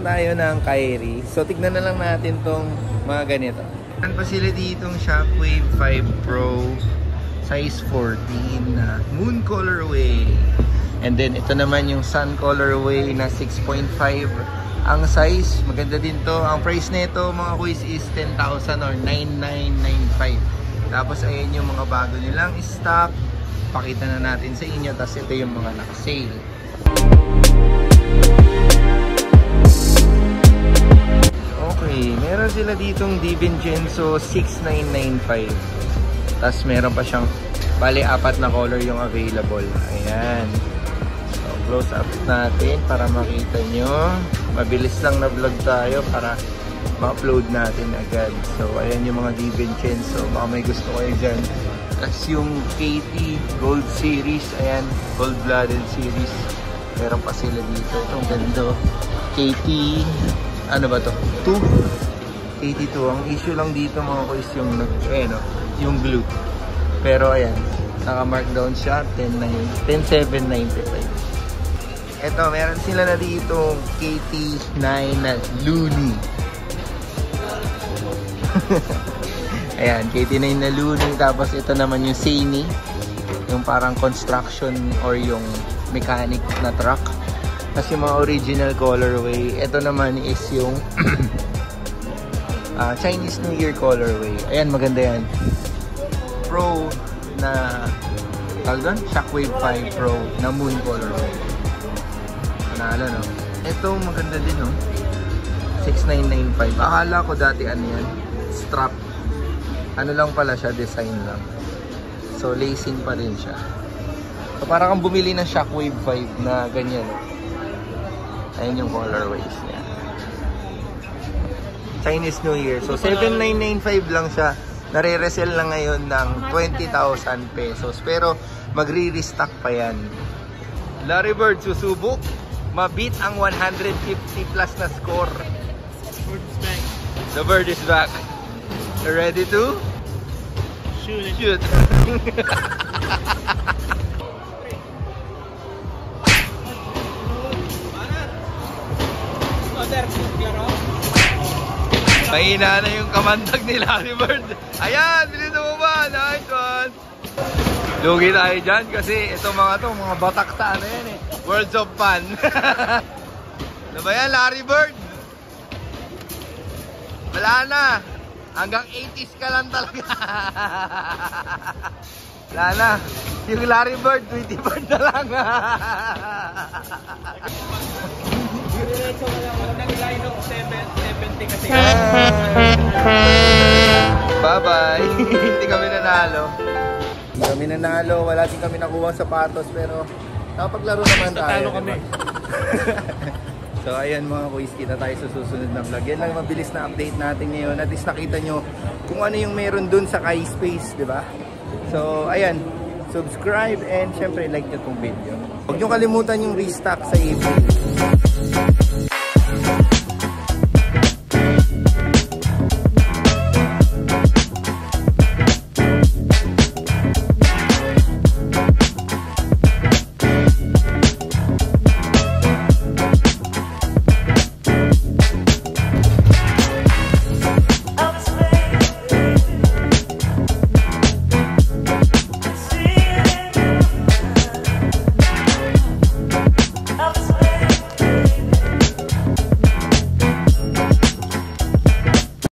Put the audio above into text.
naman tayo ng Kyrie. So, tignan na lang natin tong mga ganito. Meron pa sila ditong Shockwave 5 Pro size 14 na Moon Colorway. And then, ito naman yung Sun Colorway na 6.5 ang size. Maganda din to. Ang price nito mga kuys is 10,000 or 9,995. Tapos, ayan yung mga bago nilang stock. Pakita na natin sa inyo. Tapos, ito yung mga naka-sale. Okay, meron sila ditong DiVincenzo 6995. Tapos meron pa siyang bali 4 na color yung available. Ayan. So, close up natin para makita nyo. Mabilis lang na vlog tayo para ma-upload natin agad. So, ayan yung mga DiVincenzo. Baka may gusto kayo dyan. Tapos yung KT Gold Series. Ayan, Gold Blooded Series. Meron pa sila dito. Itong gando. KT ano ba to? 2? 82. Ang issue lang dito mga kuys yung yung glue. Pero ayan, naka-markdown siya 10,795. Ito, meron sila na dito KT9 na Looney. Ayan, KT9 na Looney. Tapos ito naman yung Seini, yung parang construction or yung mechanic na truck. Kasi mga original colorway. Ito naman is yung Chinese New Year colorway. Ayan, maganda yan. Pro na Shockwave 5 Pro na Moon colorway. Panalo, no? Ito maganda din, no? 6995. Akala ko dati ano yan, strap. Ano lang pala siya, design lang. So lacing pa rin siya. So parang kang bumili ng Shockwave 5 na ganyan, no? Ayan yung colorways niya. Chinese New Year. So, 7,995 lang siya. Nare-resell lang ngayon ng 20,000 pesos. Pero, magre-restock pa yan. Larry Bird, susubok. Mabit ang 150 plus na score. The bird is back. Ready to? Shoot. Mahina na yung kamandag ni Larry Bird. Ayan, bilis mo ba? Nice one. Lugi tayo dyan kasi itong mga batakta na yan eh. Worlds of Fun. Ano ba yan, Larry Bird? Wala na. Hanggang 80s ka lang talaga. Wala na. Yung Larry Bird, Tweety Bird na lang. Bye-bye. Hindi kami nanalo. Wala din kami nakuha sapatos pero nakapaglaro naman tayo. Kami. So ayan mga kuys, kita tayo sa susunod na vlog. Yan lang mabilis na update natin ngayon. At least nakita nyo kung ano yung meron dun sa Space, di ba? So ayan, subscribe and syempre like nyo itong video. Huwag nyo kalimutan yung restock sa eBay.